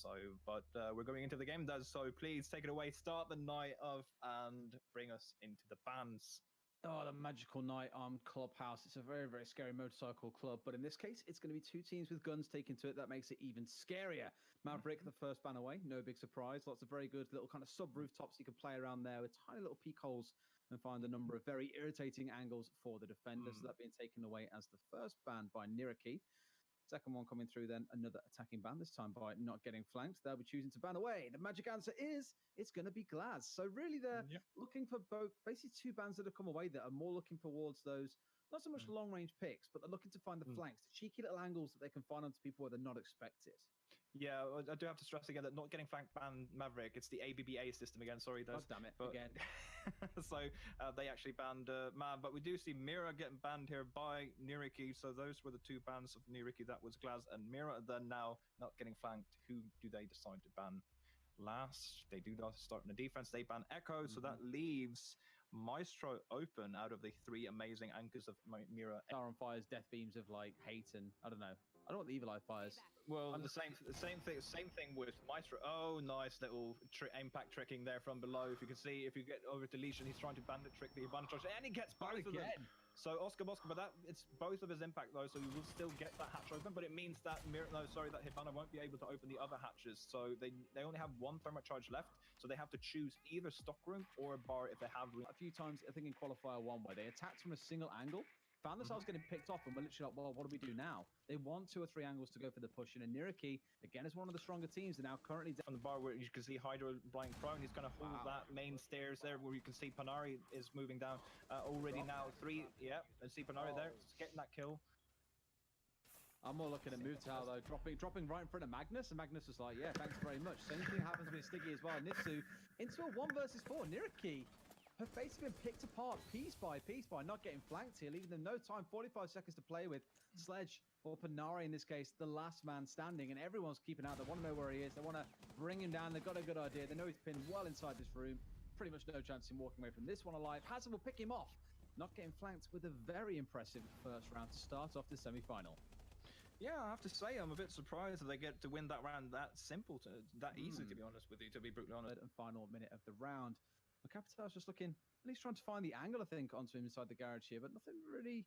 So, but we're going into the game, Daz. So please take it away. Start the night off and bring us into the bans. Oh, the magical night on Clubhouse. It's a very, very scary motorcycle club. But in this case, it's going to be two teams with guns taken to it. That makes it even scarier. Maverick, the first ban away. No big surprise. Lots of very good little kind of sub-rooftops you can play around there with tiny little peak holes and find a number of very irritating angles for the defenders. So that being taken away as the first ban by Nyyrikki. Second one coming through, then another attacking ban, this time by not getting flanked. They'll be choosing to ban away. The magic answer is it's going to be Glaz. So really they're looking for both, basically two bans that have come away that are more looking towards those, not so much long-range picks, but they're looking to find the flanks, the cheeky little angles that they can find onto people where they're not expected. Yeah, I do have to stress again that not getting flanked ban Maverick, it's the ABBA system again. Sorry, God damn it, again. So they actually banned Man, but we do see Mira getting banned here by Nyyrikki. So those were the two bans of Nyyrikki. That was Glaz and Mira. Then now not getting flanked. Who do they decide to ban last? They do not start in the defense. They ban Echo, so that leaves Maestro open out of the three amazing anchors of Mira. Sauron fires death beams of like hate and I don't know. I don't know what the Evil Eye fires. Well, the same thing with Maestro. Oh, nice little impact tricking there from below. If you can see, if you get over to Legion, he's trying to bandit trick the Bandit, and he gets both of them. So Oscar Mosca, but it's both of his impact though, so he will still get that hatch open. But it means that that Hibana won't be able to open the other hatches. So they only have one thermite charge left, so they have to choose either stockroom or a bar if they have room. A few times, I think in qualifier 1, where they attacked from a single angle, found themselves getting picked off, and we're literally like, well, what do we do now? They want 2 or 3 angles to go for the push, and Nyyrikki, again, is one of the stronger teams. They're now currently on the bar where you can see Hydra blind prone. He's going to hold that main stairs there, where you can see Panari is moving down already now. 3, and see Panari there, getting that kill. I'm more looking at Mutal though, dropping right in front of Magnus, and Magnus was like, yeah, thanks very much. Same thing happens with Stiggy as well. Nitsu into a 1 versus 4. Nyyrikki, her face has been picked apart piece by not getting flanked here, leaving them no time, 45 seconds to play with. Sledge, or Panari in this case, the last man standing, and everyone's keeping out. They want to know where he is. They want to bring him down. They've got a good idea. They know he's pinned well inside this room. Pretty much no chance in walking away from this one alive. Hazard will pick him off, not getting flanked with a very impressive first round to start off the semi-final. Yeah, I have to say, I'm a bit surprised that they get to win that round that simple, that easy, to be honest with you, to be brutally honest. Third and final minute of the round. Capital's just looking, at least trying to find the angle, I think, onto him inside the garage here, but nothing really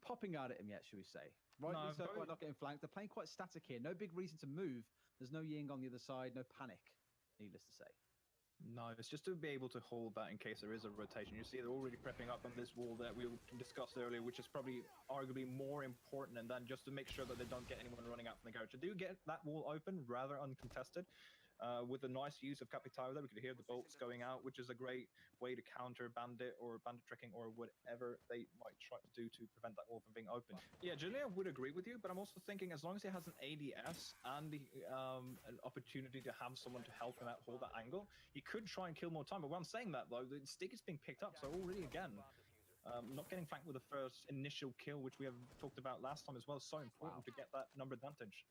popping out at him yet, should we say. Rightly so, quite not getting flanked. They're playing quite static here. No big reason to move. There's no Ying on the other side, no panic, needless to say. No, it's just to be able to hold that in case there is a rotation. You see they're already prepping up on this wall that we discussed earlier, which is probably arguably more important than just to make sure that they don't get anyone running out from the garage. They do get that wall open rather uncontested. With a nice use of Capitao there, we could hear the bolts going out, which is a great way to counter bandit or bandit tricking or whatever they might try to do to prevent that wall from being open. Yeah, generally I would agree with you, but I'm also thinking as long as he has an ADS and the an opportunity to have someone to help him out hold that angle, he could try and kill more time. But when I'm saying that though, the stick is being picked up, so already again, not getting flanked with the first initial kill, which we have talked about last time as well, is so important to get that number advantage.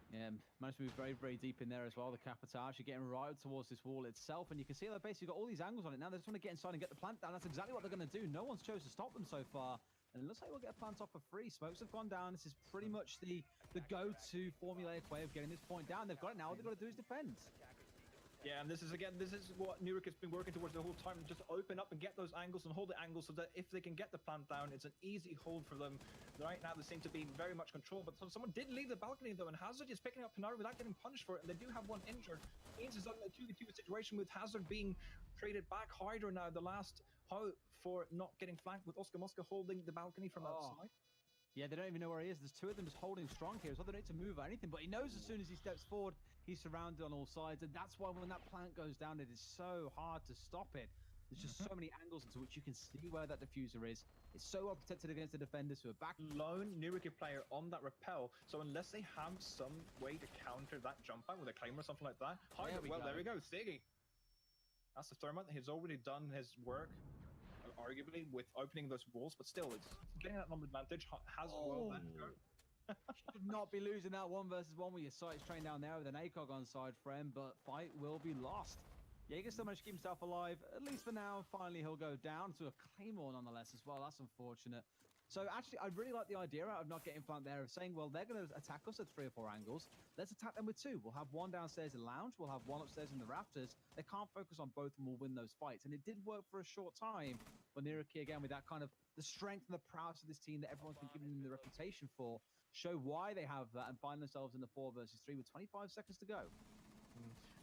Yeah, managed to move very, very deep in there as well. The Capitao actually getting right towards this wall itself. And you can see they've basically got all these angles on it now. They just want to get inside and get the plant down. That's exactly what they're going to do. No one's chose to stop them so far. And it looks like we'll get a plant off for free. Smokes have gone down. This is pretty much the go-to formulaic way of getting this point down. They've got it now. All they've got to do is defend. Yeah, and this is what Nyyrikki has been working towards the whole time. Just open up and get those angles and hold the angles so that if they can get the plant down, it's an easy hold for them. Right now, they seem to be very much controlled, but someone did leave the balcony though, and Hazard is picking up Panari without getting punished for it, and they do have one injured. Means it's on a 2v2 situation with Hazard being traded back. Hydra now, the last hope for not getting flanked with Oscar Mosca holding the balcony from outside. Yeah, they don't even know where he is. There's 2 of them just holding strong here. So they don't need to move or anything, but he knows as soon as he steps forward, he's surrounded on all sides. And that's why when that plant goes down, it is so hard to stop it. There's just so many angles into which you can see where that diffuser is. It's so well protected against the defenders who are back. Lone Nyyrikki player on that rappel. So unless they have some way to counter that jump out with a claim or something like that. There we go, Stiggy. That's the thermite. He's already done his work, arguably, with opening those walls, but still, it's getting that number advantage. Has Should not be losing that 1 versus 1 with your sights trained down there with an ACOG on side friend, but fight will be lost. Jaeger still managed to keep himself alive, at least for now. Finally, he'll go down to a Claymore nonetheless as well. That's unfortunate. So actually, I really like the idea out of not getting flanked there, of saying, well, they're going to attack us at 3 or 4 angles. Let's attack them with 2. We'll have one downstairs in lounge. We'll have one upstairs in the rafters. They can't focus on both and we'll win those fights. And it did work for a short time. But Nyyrikki, again, with that kind of the strength and the prowess of this team that everyone's been giving them the reputation for, show why they have that and find themselves in the 4 versus 3 with 25 seconds to go.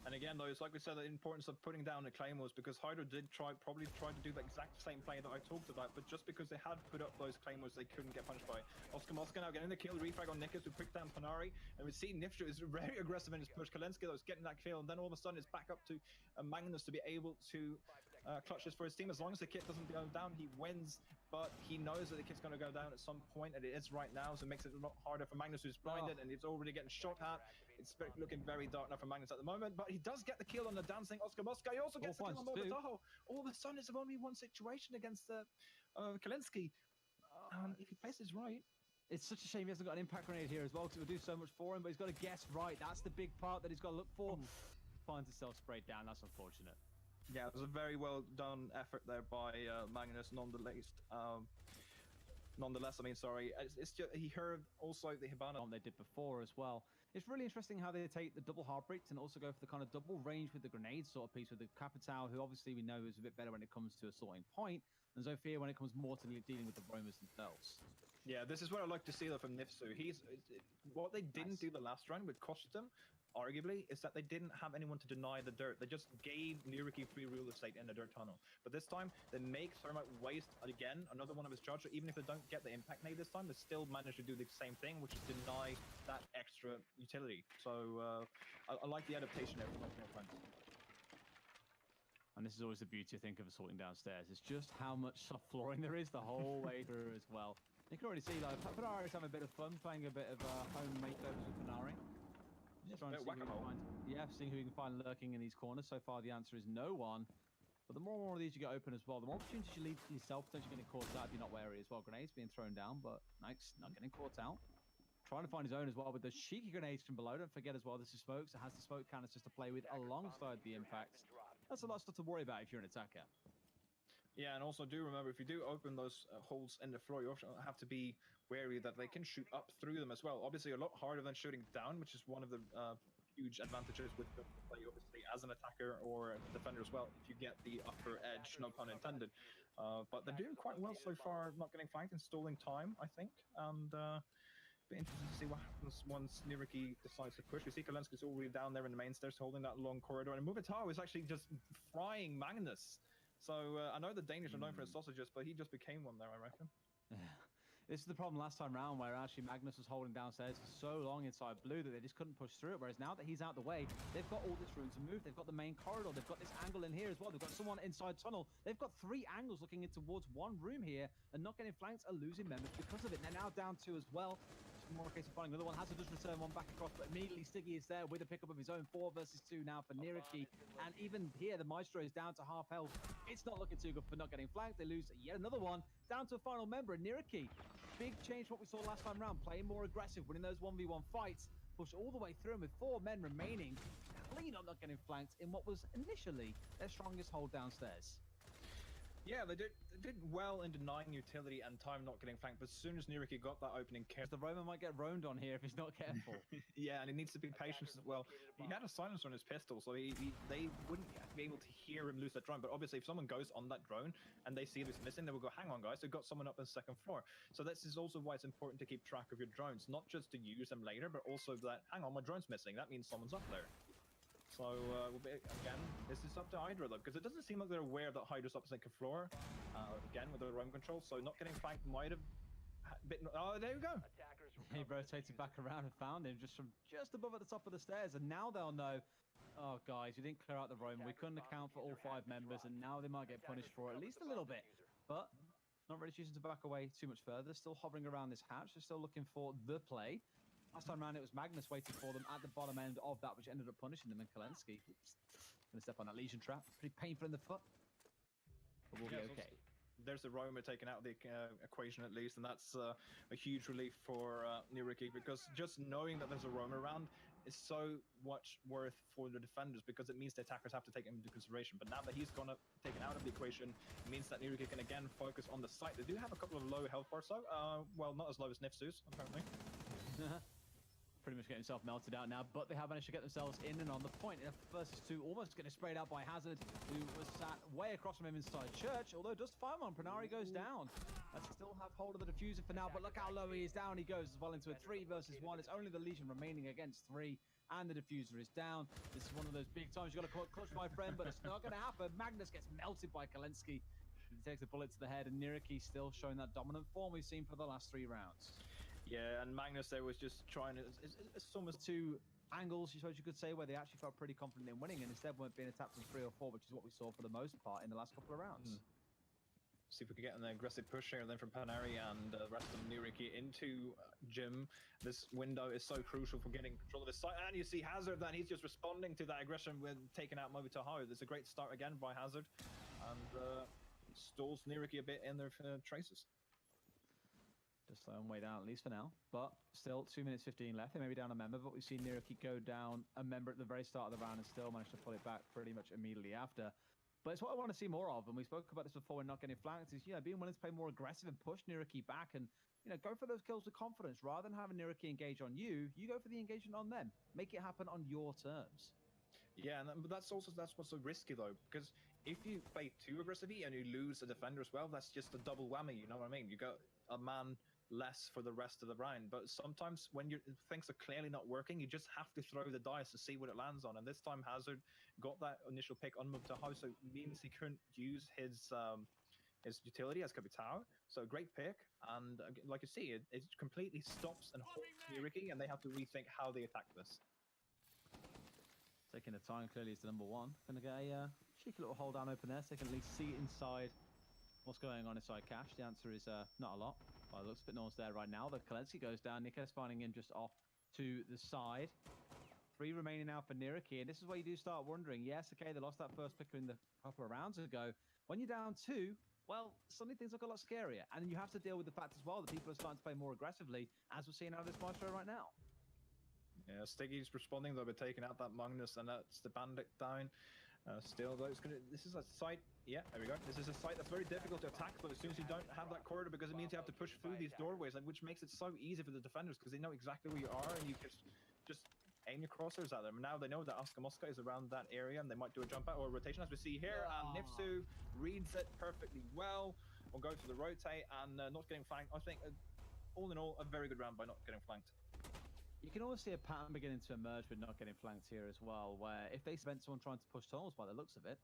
And again, though, it's like we said, the importance of putting down the claymores, because Hydra did probably try to do the exact same play that I talked about, but just because they had put up those claymores, they couldn't get punched by. Oscar Mosca now getting the kill, refrag on Nickers, who picked down Panari, and we see Nifshu is very aggressive in his push. Kalenski, though, is getting that kill, and then all of a sudden it's back up to Magnus to be able to clutch this for his team. As long as the kit doesn't go down, he wins, but he knows that the kit's going to go down at some point, and it is right now, so it makes it a lot harder for Magnus, who's blinded, and he's already getting shot at. It's looking very dark now for Magnus at the moment, but he does get the kill on the dancing Oscar Mosca. He also gets the kill on Mogotaho. All of a sudden, it's only one situation against Kalinski. If he plays this right. It's such a shame he hasn't got an impact grenade here as well, because it would do so much for him, but he's got to guess right. That's the big part that he's got to look for. Finds himself sprayed down. That's unfortunate. Yeah, it was a very well done effort there by Magnus, nonetheless. Nonetheless, I mean, sorry, it's just, he heard also the Hibana they did before as well. It's really interesting how they take the double heartbreaks and also go for the kind of double range with the grenade sort of piece with the Capitao, who obviously we know is a bit better when it comes to assaulting point, and Zofia when it comes more to dealing with the roamers themselves. Yeah, this is what I like to see though from Nifsu. What they didn't do the last round with cost them, arguably, is that they didn't have anyone to deny the dirt. They just gave Nyyrikki free real estate in the dirt tunnel. But this time, they make Thermite waste again another one of his charges. So even if they don't get the impact nade this time, they still manage to do the same thing, which is deny that extra utility. So I like the adaptation there from my friends. And this is always the beauty, I think, of assaulting downstairs. It's just how much soft flooring there is the whole way through as well. You can already see, like, Panari is having a bit of fun playing a bit of home makeovers with Panari. Just trying to see who we can find. Yeah, seeing who we can find lurking in these corners. So far, the answer is no one. But the more and more of these you get open as well, the more opportunities you leave to yourself, potentially getting caught out if you're not wary as well. Grenades being thrown down, but Nike's not getting caught out. Trying to find his own as well with those cheeky grenades from below. Don't forget as well, this is smokes. It has the smoke canisters to play with alongside the impacts. That's a lot of stuff to worry about if you're an attacker. Yeah, and also do remember, if you do open those holes in the floor, you also have to be wary that they can shoot up through them as well. Obviously, a lot harder than shooting down, which is one of the huge advantages with the play, obviously, as an attacker or a defender as well, if you get the upper edge, no pun intended. But they're doing quite well so far, not getting flanked and stalling time, I think. And be interested to see what happens once Nyyrikki decides to push. We see Kalenski's already down there in the main stairs holding that long corridor, and Mogotaho is actually just frying Magnus. So I know the Danish are known for their sausages, but he just became one there, I reckon. This is the problem last time round, where actually Magnus was holding downstairs for so long inside blue that they just couldn't push through it. Whereas now that he's out the way, they've got all this room to move. They've got the main corridor. They've got this angle in here as well. They've got someone inside tunnel. They've got 3 angles looking in towards one room here, and not getting flanked are losing members because of it. They're now down 2 as well. More case of finding another one. Has to just return one back across, but immediately Stiggy is there with a pickup of his own. 4 versus 2 now for Nyyrikki, and even here the Maestro is down to half health. It's not looking too good for not getting flanked. They lose yet another one, down to a final member. Nyyrikki, big change from what we saw last time round, playing more aggressive, winning those 1v1 fights, push all the way through, and with 4 men remaining, clean up not getting flanked in what was initially their strongest hold downstairs. Yeah, they did well in denying utility and time not getting flanked, but as soon as Nyyrikki got that opening kill... The Roman might get roamed on here if he's not careful. Yeah, and he needs to be patient as well. He had a silencer on his pistol, so they wouldn't be able to hear him lose that drone, but obviously if someone goes on that drone and they see this missing, they will go, hang on guys, they've got someone up on the 2nd floor. So this is also why it's important to keep track of your drones, not just to use them later, but also that, hang on, my drone's missing, that means someone's up there. So, again, this is up to Hydra, though, because it doesn't seem like they're aware that Hydra's up the 2nd floor, again, with the roam control, so not getting flanked might have been... Oh, there you go! He rotated back around and found him just above at the top of the stairs, and now they'll know, oh, guys, we didn't clear out the roam, we couldn't account for all 5 members, and now they might get punished for it, at least a little bit. But not really choosing to back away too much further, still hovering around this hatch, they're still looking for the play. Last time around, it was Magnus waiting for them at the bottom end of that, which ended up punishing them in Kalenski. Going to step on that lesion trap. Pretty painful in the foot, but we'll be okay. There's the roamer taken out of the equation at least, and that's a huge relief for Nyyrikki, because just knowing that there's a roamer around is so much worth for the defenders because it means the attackers have to take him into consideration. But now that he's gonna taken out of the equation, it means that Nyyrikki can again focus on the site. They do have a couple of low health bars though. Well, not as low as Nifsu's, apparently. Pretty much getting himself melted out now, but they have managed to get themselves in and on the point. Versus 2, almost getting sprayed out by Hazard, who was sat way across from him inside Church, although does find one. Pranari goes down. Let's still have hold of the diffuser for now, but look how low he is down. He goes as well into a 3 versus 1. It's only the Legion remaining against 3, and the diffuser is down. This is one of those big times you've got to clutch, my friend, but it's not going to happen. Magnus gets melted by Kalensky. He takes a bullet to the head, and Nyyrikki still showing that dominant form we've seen for the last 3 rounds. Yeah, and Magnus there was just trying to... It's almost 2 angles, you suppose you could say, where they actually felt pretty confident in winning and instead weren't being attacked from 3 or 4, which is what we saw for the most part in the last couple of rounds. See if we can get an aggressive push here then from Panari and the rest of Nyyrikki into Jim. This window is so crucial for getting control of this site. And you see Hazard, then he's just responding to that aggression with taking out Moby Tahoe. There's a great start again by Hazard. And stalls Nyyrikki a bit in their traces. Just slow them way down, at least for now. But still, 2 minutes 15 left. They may be down a member, but we've seen Nyyrikki go down a member at the very start of the round and still managed to pull it back pretty much immediately after. But it's what I want to see more of, and we spoke about this before, we're not getting flanked, is, being willing to play more aggressive and push Nyyrikki back and, go for those kills with confidence. Rather than having Nyyrikki engage on you, you go for the engagement on them. Make it happen on your terms. Yeah, but that's what's so risky though, because if you play too aggressively and you lose a defender as well, that's just a double whammy, you know what I mean? You got a man less for the rest of the round. But sometimes when things are clearly not working, you just have to throw the dice to see what it lands on. And this time Hazard got that initial pick on Mubtaha, so it means he couldn't use his utility as Capitao. So a great pick, and like you see, it completely stops and halts Nyyrikki, and they have to rethink how they attack this. Taking the time, clearly is the number 1. Gonna get a cheeky little hold down open there, so they can at least see inside what's going on inside Cash. The answer is not a lot. Well, it looks a bit no one's there right now. The Kalensky goes down. Nikes finding him just off to the side. 3 remaining now for Nyyrikki, and this is where you do start wondering. Yes, okay, they lost that first pick in the couple of rounds ago. When you're down 2, well, suddenly things look a lot scarier. And then you have to deal with the fact as well that people are starting to play more aggressively, as we're seeing out of this Maestro right now. Yeah, Stiggy's responding though by taking out that Magnus, and that's the Bandit down. Still though, this is a site, yeah, there we go. This is a site that's very difficult to attack though as soon as you don't have that corridor, because it means you have to push through these doorways, which makes it so easy for the defenders because they know exactly where you are and you just aim your crosshairs at them. Now they know that Oscar Mosca is around that area and they might do a jump out or a rotation as we see here, and Nifsu reads it perfectly well. We'll go for the rotate and not getting flanked. I think all in all, a very good round by not getting flanked. You can always see a pattern beginning to emerge with not getting flanked here as well, where if they spent someone trying to push tunnels by the looks of it,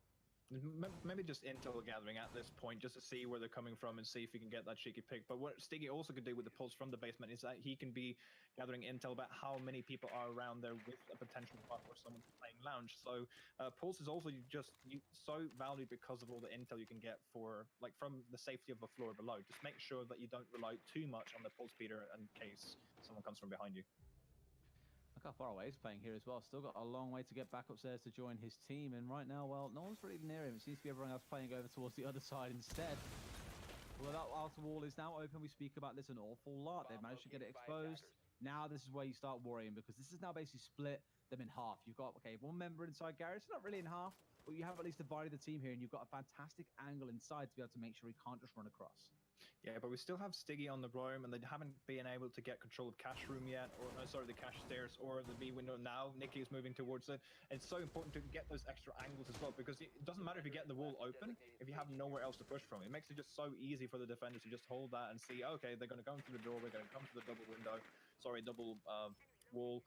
maybe just intel gathering at this point, just to see where they're coming from and see if he can get that cheeky pick. But what Stiggy also could do with the pulse from the basement is that he can be gathering intel about how many people are around there with a potential buff or someone playing lounge. So pulse is also so valued because of all the intel you can get from the safety of the floor below. Just make sure that you don't rely too much on the pulse beater in case someone comes from behind you. Look how far away he's playing here as well. Still got a long way to get back upstairs to join his team. And right now, well, no one's really near him. It seems to be everyone else playing over towards the other side instead. Although that outer wall is now open, we speak about this an awful lot. They've managed to get it exposed. Now this is where you start worrying, because this is now basically split them in half. You've got, okay, 1 member inside Garrett. It's not really in half, but you have at least divided the team here, and you've got a fantastic angle inside to be able to make sure he can't just run across. Yeah, but we still have Stiggy on the roam, and they haven't been able to get control of Cash Room yet, or the Cash Stairs, or the B window now. Nyyrikki is moving towards it. It's so important to get those extra angles as well, because it doesn't matter if you get the wall open if you have nowhere else to push from. It makes it just so easy for the defenders to just hold that and see, okay, they're going to come through the door, they're going to come to the double wall.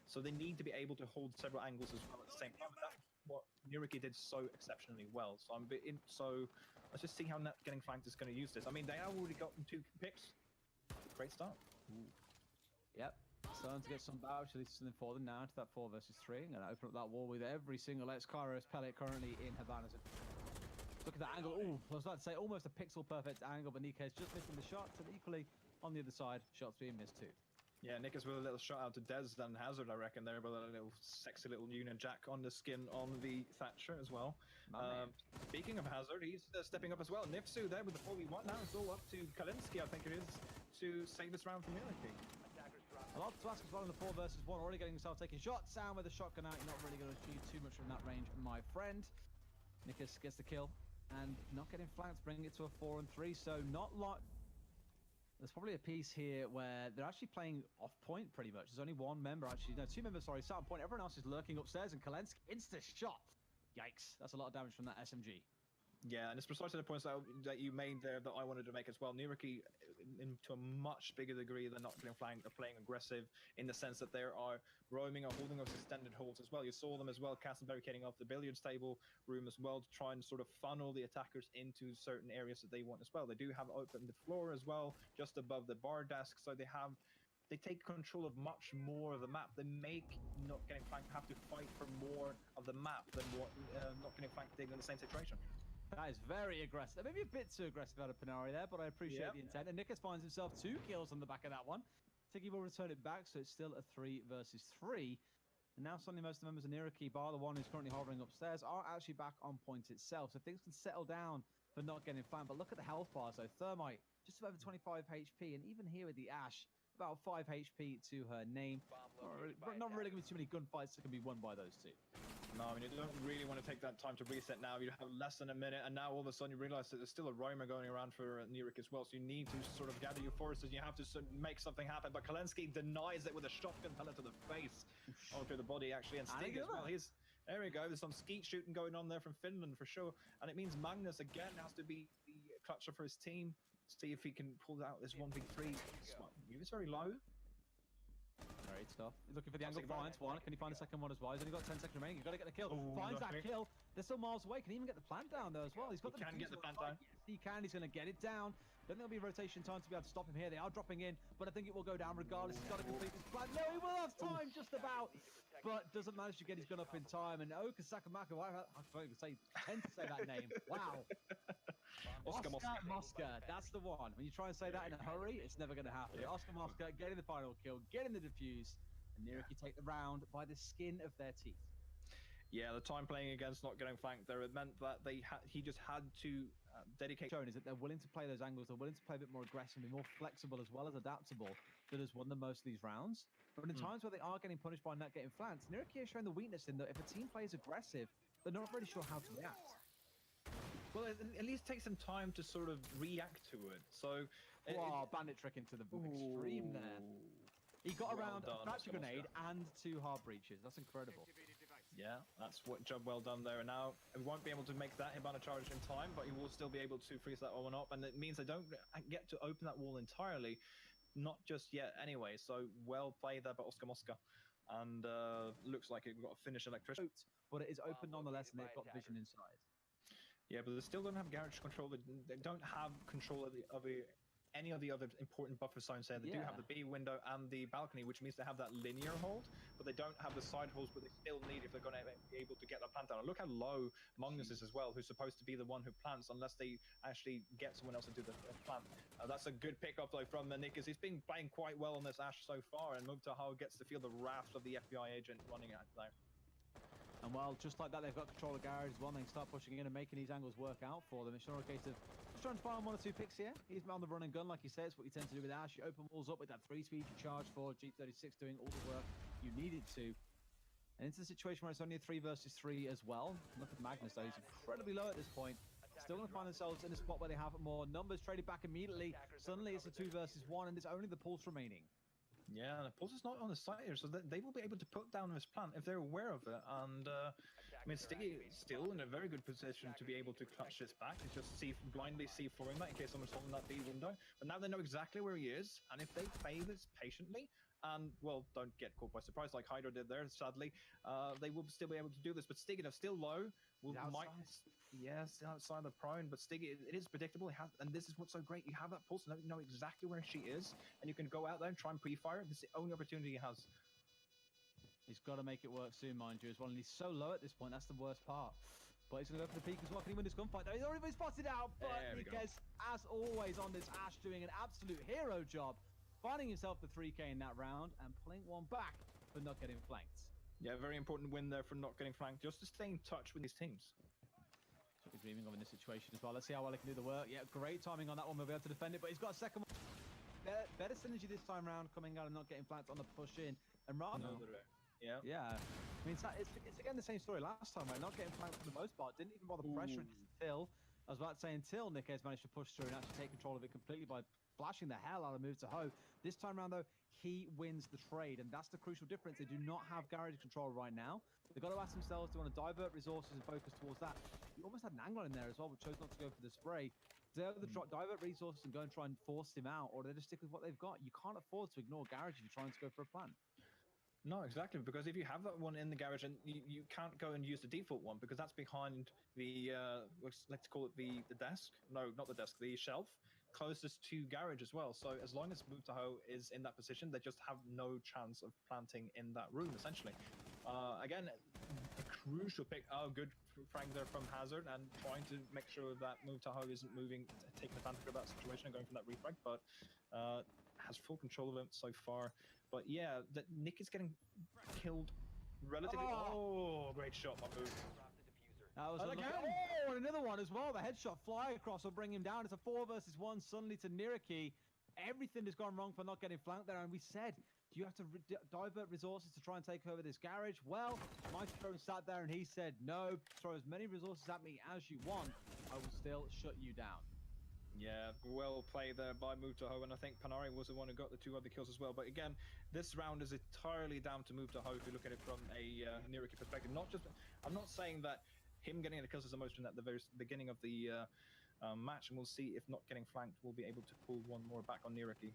So they need to be able to hold several angles as well at the same time. That's what Nyyrikki did so exceptionally well. So let's just see how not getting flanked is going to use this. I mean, they have already gotten 2 picks. Great start. Ooh. Yep. Starting to get some vouch, at least something for them now to that 4 versus 3. I'm going to open up that wall with every single X-Kairos pellet currently in Havana. Look at that angle. Ooh, I was about to say almost a pixel perfect angle, but Nikes just missing the shots, and equally on the other side, shots being missed too. Yeah, Nikes with a little shot out to Dez and Hazard, I reckon, there, but a little sexy little Union Jack on the skin on the Thatcher as well. Speaking of Hazard, he's stepping up as well. Nifsu there with the 4v1. Now it's all up to Kalensky, I think it is, to save this round from Nyyrikki. A lot to ask as well in the 4 versus 1. Already getting himself taking shots. Sound with a shotgun out. You're not really going to achieve too much from that range, my friend. Nikas gets the kill and not getting flanked, bringing it to a 4 and 3. So not like. There's probably a piece here where they're actually playing off point pretty much. There's only one member actually. No, 2 members, sorry, sat on point. Everyone else is lurking upstairs and Kalensky insta shot. Yikes. That's a lot of damage from that SMG. Yeah, and it's precisely the points that you made there that I wanted to make as well. Nyyrikki, to a much bigger degree than not getting flanked, are playing aggressive in the sense that they are roaming or holding those extended holds as well. You saw them as well, casting barricading off the billiards table room as well to try and sort of funnel the attackers into certain areas that they want as well. They do have open the floor as well, just above the bar desk, so they take control of much more of the map. They make not getting flanked have to fight for more of the map than what not getting flanked did in the same situation. That is very aggressive. Maybe a bit too aggressive out of Panari there, but I appreciate the intent. And Nikas finds himself 2 kills on the back of that one. Tiggy will return it back, so it's still a 3 versus 3. And now suddenly most of the members of Nyyrikki, bar the one who's currently hovering upstairs, are actually back on point itself. So things can settle down for not getting flanked. But look at the health bars though. Thermite, just over 25 HP. And even here with the Ash, about 5 HP to her name. Not really going to be too many gunfights that can be won by those two. No, I mean, you don't really want to take that time to reset now. You have less than a minute, and now all of a sudden you realize that there's still a roamer going around for Nyyrikki as well, so you need to sort of gather your forces, and you have to sort of make something happen, but Kalensky denies it with a shotgun pellet to the face, onto the body, actually, and Stig as well. There we go, there's some skeet shooting going on there from Finland, for sure, and it means Magnus, again, has to be the clutcher for his team, see if he can pull out this 1v3. It's very low. Great stuff. He's looking for the angle, finds one. Can he find a second one as well? He's only got 10 seconds remaining. He's got to get the kill. Finds that kill. They're still miles away. Can he even get the plant down though as well? He's got He can get the plant down. Yes, he can. He's going to get it down. Don't think there'll be rotation time to be able to stop him here. They are dropping in, but I think it will go down regardless. He's got to complete his plan. No, he will have time just about, but doesn't manage to get his gun up in time. And Oka Sakamaka, I'm trying to tend to say that name. Wow. Oscar Mosca, that's the one. When you try and say that in a hurry, it's never going to happen. Yeah. Oscar Mosca getting the final kill, getting the defuse, and Nyyrikki take the round by the skin of their teeth. Yeah, the time playing against not getting flanked there, it meant that he just had to dedicate. Shown is that they're willing to play those angles, they're willing to play a bit more aggressive, be more flexible as well as adaptable. That has won them most of these rounds. But in times where they are getting punished by not getting flanked, Nyyrikki has shown the weakness in that if a team plays aggressive, they're not really sure how to react. Well, at least take some time to sort of react to it. So, bandit trick into the extreme there. He got around a fracture grenade and 2 hard breaches. That's incredible. Yeah, that's what job well done there. And now we won't be able to make that Hibana charge in time, but he will still be able to freeze that one up. And it means they don't get to open that wall entirely. Not just yet anyway. So well played there by Oscar Mosca. And looks like it got a finish electricity. But it is open nonetheless, and they've got vision inside. Yeah, but they still don't have garage control. They don't have control of any of the other important buffer zones there. They do have the B window and the balcony, which means they have that linear hold, but they don't have the side holds, but they still need if they're going to be able to get that plant down. And look how low Magnus is as well, who's supposed to be the one who plants, unless they actually get someone else to do the plant. That's a good pickup though from Nikas. He's been playing quite well on this Ash so far, and Mubtaha gets to feel the wrath of the FBI agent running out there. And well, just like that, they've got control of garage as well. They can start pushing in and making these angles work out for them. It's not a case of just trying to find 1 or 2 picks here. He's on the run and gun, like you say. It's what you tend to do with Ash. You open walls up with that 3-speed, you charge forward, G36 doing all the work you needed to. And into the situation where it's only a 3 versus 3 as well. Look at Magnus, though. He's incredibly low at this point. Still going to find themselves in a spot where they have more numbers traded back immediately. Suddenly, it's a 2 versus 1, and it's only the Pulse remaining. Yeah, and the Pulse is not on the side here, so they will be able to put down this plant if they're aware of it. And I mean, Stiggy is still in a very good position to be able to clutch this back. It's just blindly C4ing that in case someone's holding that B window. But now they know exactly where he is, and if they play this patiently, and well, don't get caught by surprise like Hydro did there, sadly, they will still be able to do this. But Stiggy, they're still low. Yes, outside the prone, but Stiggy, it is predictable. And this is what's so great. You have that Pulse, and you know exactly where she is, and you can go out there and try and pre-fire it. This is the only opportunity he has. He's got to make it work soon, mind you, as well. And he's so low at this point. That's the worst part. But he's going to go for the peak as well. Can he win this gunfight? No, he's already been spotted out. But Nikas, as always on this Ash, doing an absolute hero job, finding himself the 3K in that round and pulling one back for not getting flanked. Yeah, very important win there for not getting flanked, just to stay in touch with these teams. That's what we're dreaming of in this situation as well. Let's see how well he can do the work. Yeah, great timing on that one. We'll be able to defend it, but he's got a second one. better synergy this time around, coming out and not getting flanked on the push in. And rather, yeah. I mean, it's again the same story last time, right? Not getting flanked for the most part. Didn't even bother pressuring until, I was about to say, until Nikkei's managed to push through and actually take control of it completely by flashing the hell out of move to Ho. This time around, though, he wins the trade, and that's the crucial difference. They do not have garage control right now. They've got to ask themselves, do they want to divert resources and focus towards that? He almost had an angle in there as well, but chose not to go for the spray. Do they either divert resources and go and try and force him out, or do they just stick with what they've got? You can't afford to ignore garage if you're trying to go for a plan. No, exactly, because if you have that one in the garage, and you can't go and use the default one because that's behind the let's call it the desk. No, not the desk, the shelf closest to garage as well. So as long as Move to Ho is in that position, they just have no chance of planting in that room essentially. Again, a crucial pick. Oh, good Frank there from Hazard, and trying to make sure that Move to Ho isn't moving, taking advantage of that situation and going for that refrag, but has full control of it so far. But yeah, Nick is getting killed relatively. Oh, great shot by Move. That was and another one as well. The headshot fly across will bring him down. It's a 4 versus 1 suddenly to Nyyrikki. Everything has gone wrong for not getting flanked there. And we said, do you have to divert resources to try and take over this garage? Well, Maestro sat there and he said, no, throw as many resources at me as you want. I will still shut you down. Yeah, well played there by Move to Ho, and I think Panari was the one who got the 2 other kills as well. But again, this round is entirely down to Move to Ho if you look at it from a Nyyrikki perspective. I'm not saying that him getting the kills is the most at the very beginning of the match, and we'll see if not getting flanked will be able to pull one more back on Nyyrikki.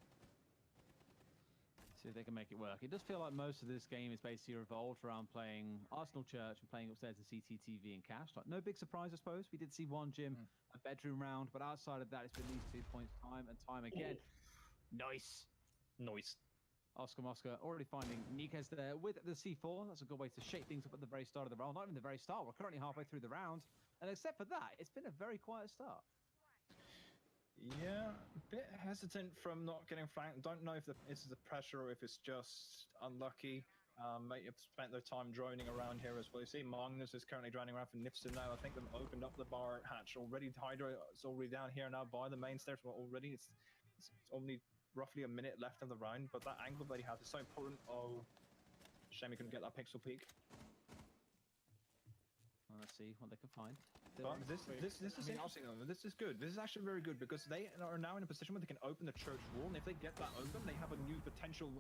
See if they can make it work. It does feel like most of this game is basically revolved around playing Arsenal Church and playing upstairs in CCTV and Cash. Like, no big surprise, I suppose. We did see one gym, a bedroom round, but outside of that, it's been these 2 points time and time again. Nice. Oscar Mosca already finding Nikes there with the C4. That's a good way to shake things up at the very start of the round. Not even the very start. We're currently halfway through the round. And except for that, it's been a very quiet start. Yeah, a bit hesitant from not getting flanked. Don't know if this is the pressure or if it's just unlucky. Might have spent their time droning around here as well. You see Magnus is currently droning around for Nifson now. I think they've opened up the bar hatch already. Hydra is already down here now by the main stairs. Well, already it's only roughly a minute left of the round, but that angle that he has is so important. Oh, shame he couldn't get that pixel peek. Well, let's see what they can find. But this is interesting. This is good. This is actually very good because they are now in a position where they can open the church wall, and if they get that open, they have a new potential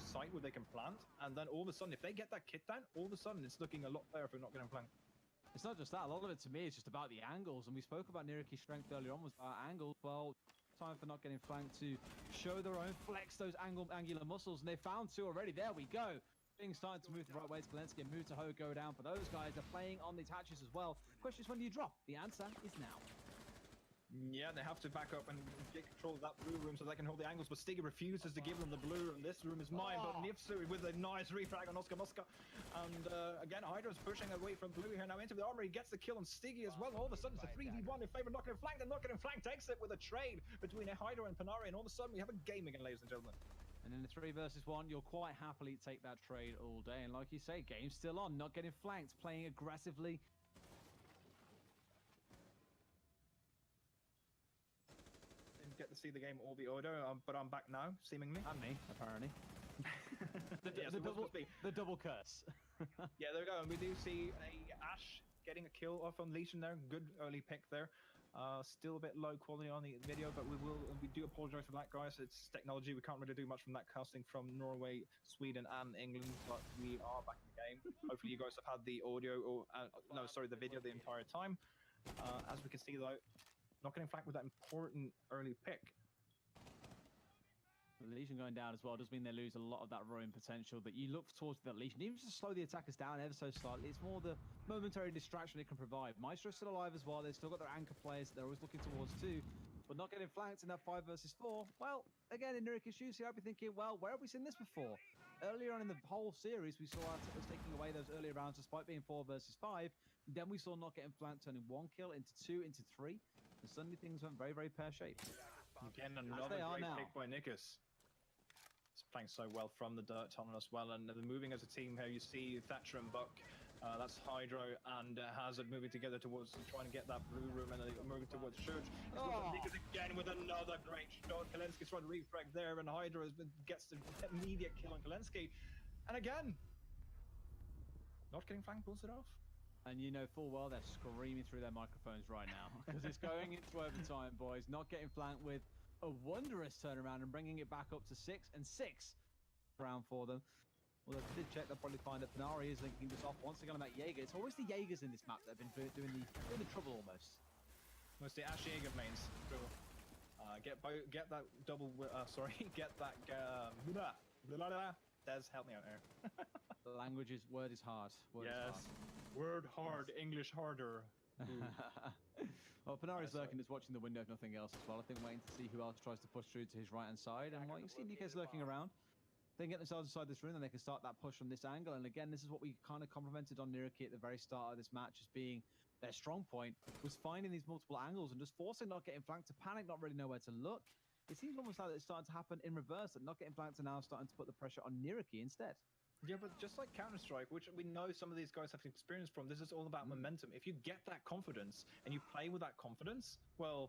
site where they can plant. And then all of a sudden, if they get that kit down, all of a sudden it's looking a lot better if they're not getting flanked. It's not just that. A lot of it to me is just about the angles, and we spoke about Nyyrikki's strength earlier on was about angles. Well, time for not getting flanked to show their own, flex those angular muscles, and they found 2 already. There we go. Things starting to move the right way. Zelensky and Move to Ho go down for those guys. They're playing on these hatches as well. Question is, when do you drop? The answer is now. Yeah, they have to back up and get control of that blue room so they can hold the angles, but Stiggy refuses to give them the blue room. This room is mine, but Nifsu with a nice refrag on Oscar Mosca. And again, Hydra's pushing away from blue here now into the armory. He gets the kill on Stiggy as well. All of a sudden, it's a 3v1 in favor of not getting flanked, and not getting flanked takes it with a trade between Hydra and Panari, and all of a sudden, we have a game again, ladies and gentlemen. And in the 3 versus 1, you'll quite happily take that trade all day. And like you say, game's still on, not getting flanked, playing aggressively. Didn't get to see the game or the order, but I'm back now, seemingly. And me, apparently. the double curse. Yeah, there we go. And we do see a Ash getting a kill off on Legion there. Good early pick there. Still a bit low quality on the video, but we do apologize for that, guys. It's technology. We can't really do much from that casting from Norway, Sweden, and England, but we are back in the game. Hopefully, you guys have had the audio or the video the entire time. As we can see, though, not getting flanked with that important early pick. The Legion going down as well does mean they lose a lot of that roaming potential that you look towards that Legion. Even just to slow the attackers down ever so slightly, it's more the momentary distraction it can provide. Maestro's still alive as well. They've still got their anchor players that they're always looking towards too, but not getting flanked in that 5 versus 4. Well, again, in Nyyrikki's shoes here, I'd be thinking, well, where have we seen this before? Earlier on in the whole series, we saw us taking away those earlier rounds despite being 4 versus 5. Then we saw not getting flanked, turning 1 kill into 2, into 3. And suddenly things went very, very pear-shaped. Again, another great pick by Nikus. Playing so well from the dirt tunnel as well, and they're moving as a team here. You see Thatcher and Buck That's Hydro and Hazard moving together towards trying to get that blue room, and they're moving towards Church. Nikas again with another great shot. Kalenski's trying to refrag there, and Hydro gets the immediate kill on Kalenski. And again, not getting flanked, pulls it off. And you know full well they're screaming through their microphones right now because it's going into overtime, boys. Not getting flanked with a wondrous turnaround and bringing it back up to 6 and 6 round for them. Well, if they did check, they'll probably find that Panari is linking this off once again on that Jaeger. It's always the Jaegers in this map that have been doing the trouble almost. Mostly Ash Jaeger mains. Cool. Get that double. Get that. Blah, blah, blah. Des, help me out here. The word is hard. Word hard, English harder. Well, Panari's lurking, is watching the window if nothing else as well. I think waiting to see who else tries to push through to his right-hand side. And like you see Nikkei's lurking around. They can get themselves inside this room, and they can start that push from this angle. And again, this is what we kind of complimented on Nyyrikki at the very start of this match as being their strong point, was finding these multiple angles and just forcing not getting flanked to panic, not really know where to look. It seems almost like it's starting to happen in reverse, that not getting flanked are now starting to put the pressure on Nyyrikki instead. Yeah, but just like Counter-Strike, which we know some of these guys have experience from, this is all about momentum. If you get that confidence and you play with that confidence, well,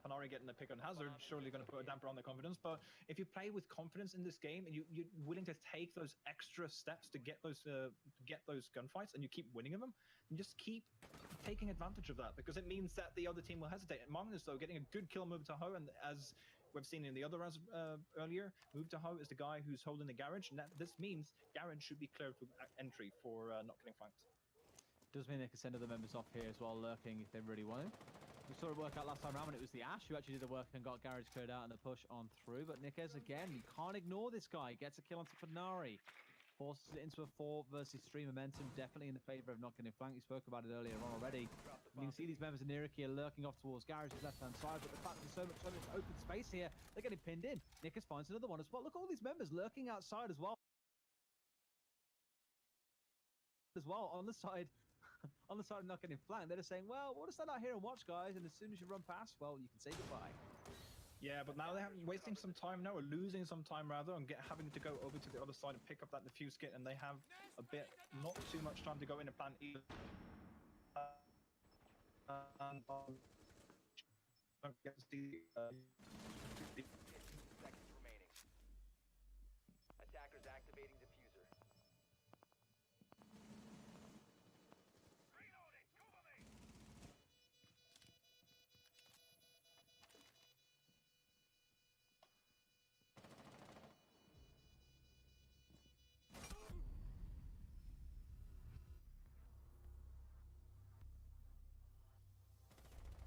Panari getting the pick on Hazard, surely going to put a damper on their confidence. But if you play with confidence in this game and you're willing to take those extra steps to get those gunfights, and you keep winning them, and just keep taking advantage of that, because it means that the other team will hesitate. And Magnus, though, getting a good kill move to Ho, and as we've seen in the other rounds earlier, move to Ho is the guy who's holding the garage, and this means garage should be cleared for entry for not getting flanked. Does mean they can send other members off here as well, lurking if they really want to. We saw it work out last time around when it was the Ash who actually did the work and got garage cleared out and the push on through. But Nikkei, again, you can't ignore this guy. Gets a kill onto Panari. Forces it into a 4 versus 3 momentum, definitely in the favor of not getting flanked. You spoke about it earlier on already. You can see these members of Nyyrikki are lurking off towards Garage's left-hand side, but the fact there's so much open space here, they're getting pinned in. Nikkei finds another one as well. Look at all these members lurking outside as well. On the side of not getting flanked, they're just saying, well, we'll just stand out here and watch, guys, and as soon as you run past, well, you can say goodbye. Yeah, but now they're wasting some time now, or losing some time rather, and having to go over to the other side and pick up that defuse kit, and they have not too much time to go in and plan either. Don't get to see 15 seconds remaining. Attackers activating diffuser.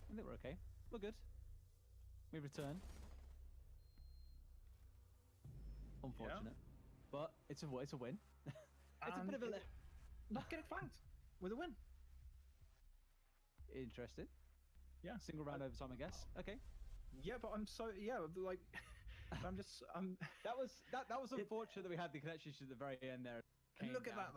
I think we're okay. We're good. We return. Unfortunate. Yeah. But it's a win. It's a bit of a... Not getting flanked with a win. Interesting. Yeah. Single round overtime, I guess. Okay. Yeah, but I'm so... Yeah, like... I'm just... That was unfortunate that we had the connection issue at the very end there. Look at that.